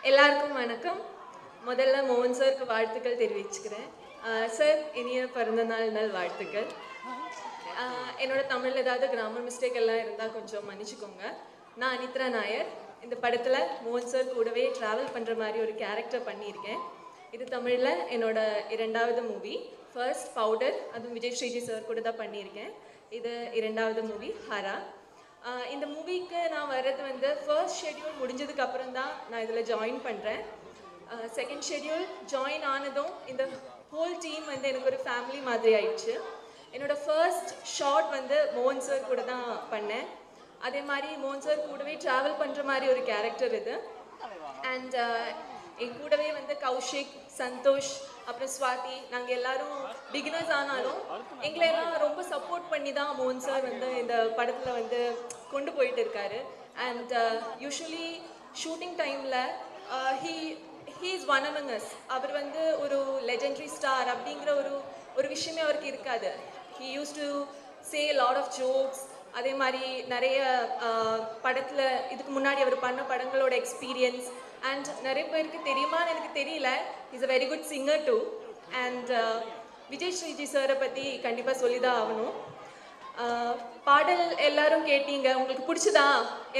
எல்லாருக்கும் வணக்கம். முதல்ல மோகன் சாருக்கு வாழ்த்துக்கள் தெரிவிச்சுக்கிறேன். சார், இனிய பிறந்தநாள் நல் வாழ்த்துக்கள். என்னோட தமிழில் ஏதாவது கிராமர் மிஸ்டேக் எல்லாம் இருந்தால் கொஞ்சம் மன்னிச்சுக்கோங்க. நான் அனித்ரா நாயர். இந்த படத்தில் மோகன் சார் கூடவே ட்ராவல் பண்ணுற மாதிரி ஒரு கேரக்டர் பண்ணியிருக்கேன். இது தமிழில் என்னோட 2வது மூவி. ஃபர்ஸ்ட் பவுடர், அதுவும் விஜய் ஸ்ரீஜி சார் கூட தான் பண்ணியிருக்கேன். இது 2வது மூவி ஹரா. இந்த மூவிக்கு நான் வர்றது வந்து ஃபர்ஸ்ட் ஷெட்யூல் முடிஞ்சதுக்கு அப்புறம் தான் நான் இதில் ஜாயின் பண்ணுறேன். செகண்ட் ஷெட்யூல் ஜாயின் ஆனதும் இந்த ஹோல் டீம் வந்து எனக்கு ஒரு ஃபேமிலி மாதிரி ஆயிடுச்சு. என்னோடய ஃபர்ஸ்ட் ஷார்ட் வந்து மோகன் சார் கூட தான் பண்ணேன். அதே மாதிரி மோகன் சார் கூடவே ட்ராவல் பண்ணுற மாதிரி ஒரு கேரக்டர் இது. அண்ட் என் கூடவே வந்து கௌஷிக், சந்தோஷ், அப்புறம் ஸ்வாதி, நாங்கள் எல்லாரும் பிகினர்ஸ் ஆனாலும் எங்களை எல்லாம் ரொம்ப சப்போர்ட் பண்ணி தான் மோகன் சார் வந்து இந்த படத்தில் வந்து கொண்டு போயிட்டு இருக்காரு. அண்ட் யூஸ்வலி ஷூட்டிங் டைமில் he is one among us. அவர் வந்து ஒரு லெஜெண்டரி ஸ்டார் அப்படிங்கிற ஒரு விஷயமே அவருக்கு இருக்காது. He used to say lot of jokes. அதே மாதிரி நிறைய படத்தில் இதுக்கு முன்னாடி அவர் பண்ண படங்களோட எக்ஸ்பீரியன்ஸ் அண்ட் நிறைய பேருக்கு தெரியுமான்னு எனக்கு தெரியல. Is a very good singer too. And Vijay Sriji சாரை பற்றி கண்டிப்பாக சொல்லி தான் ஆகணும். பாடல் எல்லாரும் கேட்டீங்க, உங்களுக்கு பிடிச்சதா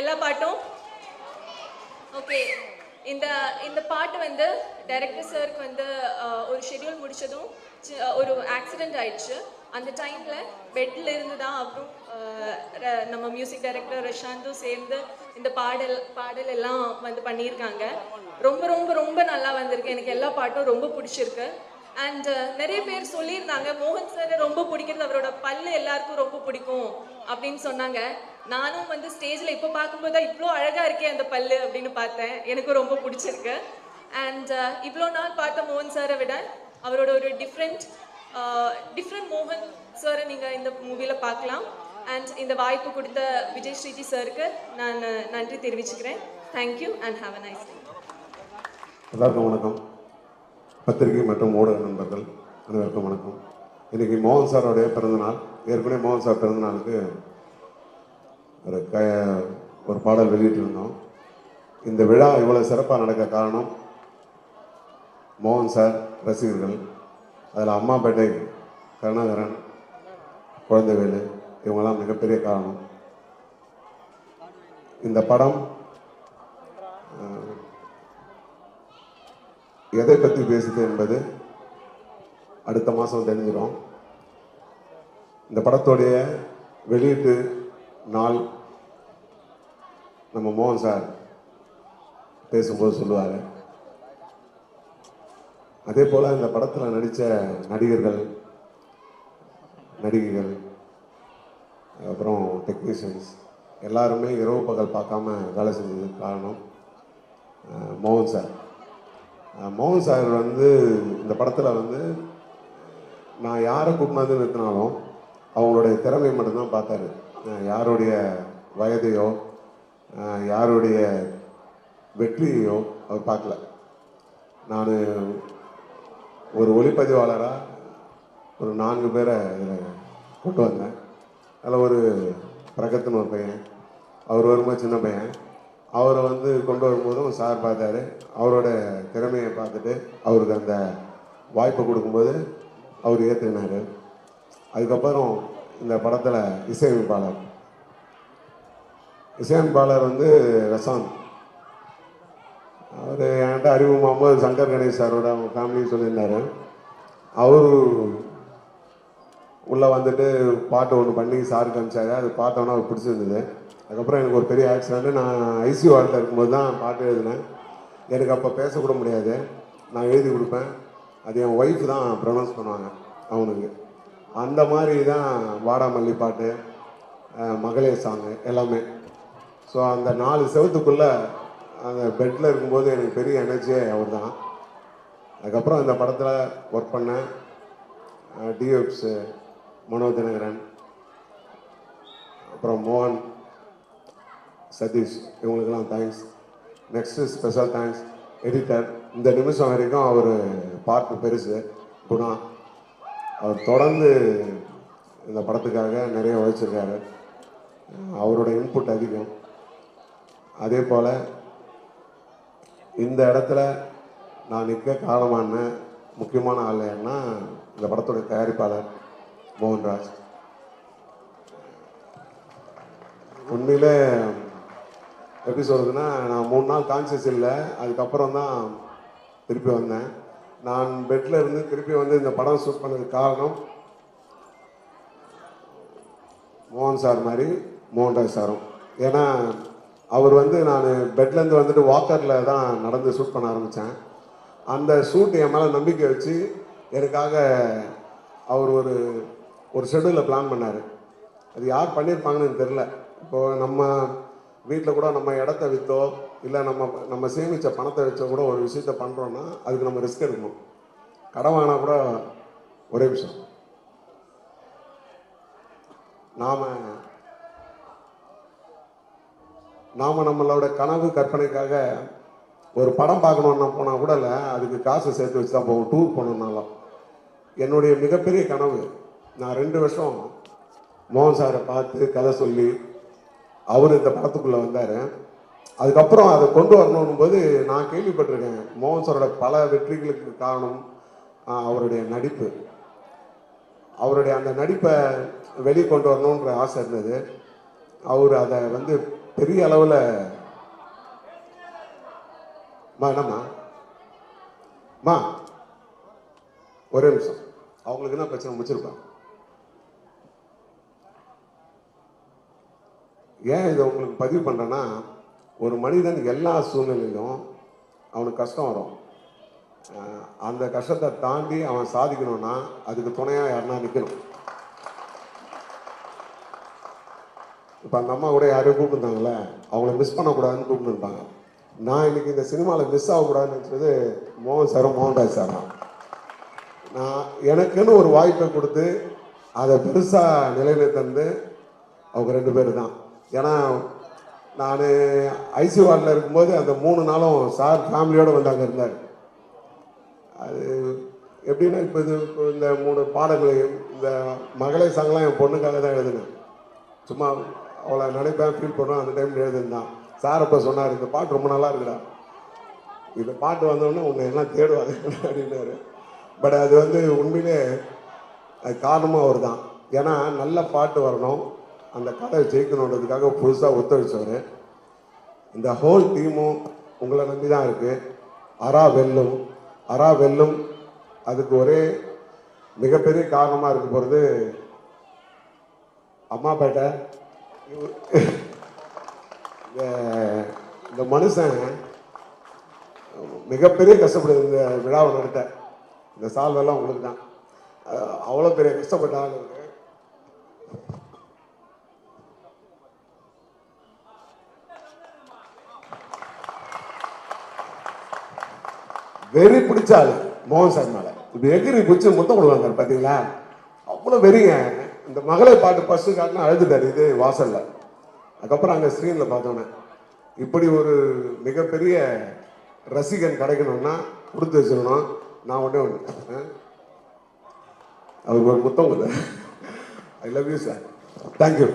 எல்லா பாட்டும்? ஓகே. இந்த பாட்டு வந்து டைரக்டர் சாருக்கு வந்து ஒரு ஷெட்யூல் முடித்ததும் ஒரு ஆக்சிடெண்ட் ஆயிடுச்சு. அந்த டைமில் பெட்டில் இருந்து தான் அப்புறம் நம்ம மியூசிக் டைரக்டர் ரஷாந்தும் சேர்ந்து இந்த பாடல் எல்லாம் வந்து பண்ணியிருக்காங்க. ரொம்ப ரொம்ப ரொம்ப நல்லா வந்திருக்கு. எனக்கு எல்லா பாட்டும் ரொம்ப பிடிச்சிருக்கு. அண்ட் நிறைய பேர் சொல்லியிருந்தாங்க மோகன் சாரை ரொம்ப பிடிக்கிறது அவரோட பல்லு எல்லாருக்கும் ரொம்ப பிடிக்கும் அப்படின்னு சொன்னாங்க. நானும் வந்து ஸ்டேஜில் இப்போ பார்க்கும்போது தான் இவ்வளோ அழகாக இருக்கே அந்த பல்லு அப்படின்னு பார்த்தேன். எனக்கு ரொம்ப பிடிச்சிருக்கு. அண்ட் இவ்வளோ நாள் பார்த்த மோகன் சாரை விட அவரோட ஒரு டிஃப்ரெண்ட் மோகன் சாரை நீங்கள் இந்த மூவியில் பார்க்கலாம். அண்ட் இந்த வாய்ப்பு கொடுத்த விஜய் ஸ்ரீஜி சாருக்கு நான் நன்றி தெரிவிச்சுக்கிறேன். Thank you and have a nice day. எல்லாருக்கும் வணக்கம். பத்திரிகை மற்றும் ஊடக நண்பர்கள் அனைவருக்கும் வணக்கம். இன்றைக்கி மோகன் சாரோடைய பிறந்தநாள். ஏற்கனவே மோகன் சார் பிறந்தநாளுக்கு ஒரு பாடல் வெளியிட்டிருந்தோம். இந்த விழா இவ்வளோ சிறப்பாக நடக்க காரணம் மோகன் சார் ரசிகர்கள். அதில் அம்மாப்பேட்டை கருணாகரன், குழந்தைவேலு, இவங்கெல்லாம் மிகப்பெரிய காரணம். இந்த படம் எதை பற்றி பேசுது என்பது அடுத்த மாதம் தெரிஞ்சிடும். இந்த படத்துடைய வெளியீட்டு நாள் நம்ம மோகன் சார் பேசும்போது சொல்லுவார். அதே போல் இந்த படத்தில் நடித்த நடிகர்கள், நடிகைகள், அப்புறம் டெக்னீஷியன்ஸ் எல்லாருமே இரவு பகல் பார்க்காம வேலை செஞ்சதுக்கு காரணம் மோகன் சார். மோகன் சார் வந்து இந்த படத்தில் வந்து நான் யாரை கூட்டினது நிறுத்தினாலும் அவங்களுடைய திறமையை மட்டும்தான் பார்த்தாரு. யாருடைய வயதையோ யாருடைய வெற்றியையோ அவர் பார்க்கல. நான் ஒரு ஒளிப்பதிவாளராக ஒரு 4 பேரை இதில் கொண்டு வந்தேன். அதில் ஒரு பிரகத்துன்னு ஒரு பையன், அவர் வரும்போது சின்ன பையன், அவரை வந்து கொண்டு வரும்போதும் சார் பார்த்தாரு. அவரோட திறமையை பார்த்துட்டு அவருக்கு அந்த வாய்ப்பை கொடுக்கும்போது அவர் ஏற்றுக்கினார். அதுக்கப்புறம் இந்த படத்தில் இசையமைப்பாளர் வந்து ரசாந்த். அவர் என்கிட்ட அறிமுகமாகும்போது சங்கர் கணேஷ் சாரோட அவங்க ஃபேமிலியும் சொல்லியிருந்தார். அவர் உள்ளே வந்துட்டு பாட்டு ஒன்று பண்ணி சாருக்கு அனுப்பிச்சாரு. அது பார்த்தோன்னா அவர் பிடிச்சிருந்தது. அதுக்கப்புறம் எனக்கு ஒரு பெரிய ஆக்சிடென்ட்டு. நான் ஐசியூ வார்டில் இருக்கும்போது தான் பாட்டு எழுதினேன். எனக்கு அப்போ பேசக்கூட முடியாது. நான் எழுதி கொடுப்பேன். அது என் ஒய்ஃப் தான் ப்ரொனவுன்ஸ் பண்ணுவாங்க அவனுக்கு. அந்த மாதிரி தான் வாடாமல்லி பாட்டு, மகளே சாங்கு எல்லாமே. ஸோ அந்த 4 செவத்துக்குள்ளே அந்த பெட்டில் இருக்கும்போது எனக்கு பெரிய எனர்ஜியே அவர் தான். அதுக்கப்புறம் இந்த படத்தில் ஒர்க் பண்ண டிஎஃப்ஸு மனோஜ் தினகரன், அப்புறம் மோகன், சதீஷ், இவங்களுக்கெல்லாம் thanks. Next special thanks editor. இந்த நிமிஷம் வரைக்கும் அவர் பார்ட் பெருசு குணா. அவர் தொடர்ந்து இந்த படத்துக்காக நிறைய உழைச்சிருக்காரு. அவரோட இன்புட் அதிகம். அதே போல் இந்த இடத்துல நான் நிற்க காரணமான முக்கியமான ஆள் யாருன்னா இந்த படத்தோட தயாரிப்பாளர் மோகன்ராஜ். உண்மையிலே எப்படி சொல்கிறதுன்னா, நான் 3 நாள் கான்சியஸ் இல்லை. அதுக்கப்புறம் தான் திருப்பி வந்தேன். நான் பெட்டில் இருந்து திருப்பி வந்து இந்த படம் ஷூட் பண்ணதுக்கு காரணம் மோகன் சார் மாதிரி மோகன்ராஜ் சாரும். ஏன்னா அவர் வந்து நான் பெட்லேருந்து வந்துட்டு வாக்கரில் தான் நடந்து ஷூட் பண்ண ஆரம்பித்தேன். அந்த ஷூட் என் மேலே நம்பிக்கை வச்சு எனக்காக அவர் ஒரு ஷெடியூலில் பிளான் பண்ணார். அது யார் பண்ணியிருப்பாங்கன்னு தெரில. இப்போது நம்ம வீட்டில் கூட நம்ம இடத்த விற்றோ இல்லை நம்ம சேமித்த பணத்தை வச்சோ கூட ஒரு விஷயத்த பண்ணுறோன்னா அதுக்கு நம்ம ரிஸ்க் எடுக்கணும். கடன் வாங்கினா கூட ஒரே விஷயம், நாம் நம்மளோட கனவு கற்பனைக்காக ஒரு படம் பார்க்கணுன்னா போனால் கூட இல்லை, அதுக்கு காசை சேர்த்து வச்சு தான் போவோம். டூர் போகணுன்னாலும் என்னுடைய மிகப்பெரிய கனவு, நான் 2 வருஷம் மோகன் சாரை பார்த்து கதை சொல்லி அவர் இந்த படத்துக்குள்ளே வந்தார். அதுக்கப்புறம் அதை கொண்டு வரணும் போது நான் கேள்விப்பட்டிருக்கேன், மோகன் சாரோட பல வெற்றிகளுக்கு காரணம் அவருடைய நடிப்பு. அவருடைய அந்த நடிப்பை வெளியே கொண்டு வரணுன்ற ஆசை இருந்தது. அவர் அதை வந்து பெரிய அளவில் என்னம்மா ஒரே நிமிஷம், அவங்களுக்கு என்ன பிரச்சனை முடிச்சிருப்பாங்க. ஏன் இதை உங்களுக்கு பதிவு பண்ணுறேன்னா, ஒரு மனிதன் எல்லா சூழ்நிலையிலும் அவனுக்கு கஷ்டம் வரும். அந்த கஷ்டத்தை தாண்டி அவன் சாதிக்கணும்னா அதுக்கு துணையாக யாருன்னா நிற்கணும். இப்போ அந்த அம்மா கூட யாரையும் கூப்பிட்டுருந்தாங்களே, அவங்கள மிஸ் பண்ணக்கூடாதுன்னு கூப்பிட்டுருப்பாங்க. நான் இன்னைக்கு இந்த சினிமாவில் மிஸ் ஆகக்கூடாதுன்னு நினச்சது மோகன் சாரும் மோகன்ராஜ் சார் தான். நான் எனக்குன்னு ஒரு வாய்ப்பை கொடுத்து அதை பெருசாக நிலையில தந்து அவங்க 2 பேர் தான். ஏன்னா நான் ஐசியூ வார்டில் இருக்கும்போது அந்த 3 நாளும் சார் ஃபேமிலியோடு வந்து அங்கே இருந்தார். அது எப்படின்னா, இப்போ இந்த 3 பாடங்களையும் இந்த மகளை சாங்கெலாம் என் பொண்ணுக்காக தான் எழுதினேன். சும்மா அவளை நினைப்பேன், ஃபீல் பண்ணுவேன், அந்த டைமில் எழுதுந்தான். சார் அப்போ சொன்னார், இந்த பாட்டு ரொம்ப நல்லா இருக்குடா, இந்த பாட்டு வந்தோடனே உன்னை எல்லாம் தேடுவாங்க அப்படின்னாரு. பட் அது வந்து உண்மையிலே அது காரணமாக அவர் தான். ஏன்னா நல்ல பாட்டு வரணும், அந்த கதை ஜெயிக்கணுன்றதுக்காக புதுசாக ஒத்துழைச்சவர். இந்த ஹோல் டீமும் உங்களை நம்பி தான் இருக்குது. அரா வெல்லும் அதுக்கு ஒரே மிகப்பெரிய காரணமாக இருக்க போகிறது அம்மாப்பேட்டை. இந்த மனுஷன் மிகப்பெரிய கஷ்டப்படுது இந்த விழாவை நடத்த. இந்த சால்வெல்லாம் உங்களுக்கு தான். அவ்வளோ பெரிய கஷ்டப்பட்டாங்க. வெறி பிடிச்சாள் மோகன் சார் மேலே. இப்போ எகிரி பிடிச்சி முத்தம் கொடுவாங்க பார்த்தீங்களா, அவ்வளோ வெறிங்க. இந்த மகளை பாட்டு ஃபஸ்ட்டு காட்டினா அழுதுட்டார் இது வாசலில். அதுக்கப்புறம் அங்கே ஸ்க்ரீனில் பார்த்தோன்னே இப்படி ஒரு மிகப்பெரிய ரசிகன் கிடைக்கணும்னா கொடுத்து வச்சுக்கணும். நான் ஒன்றே அவருக்கு ஒரு முத்தம் கொடுத்தேன். I love you sir, thank you.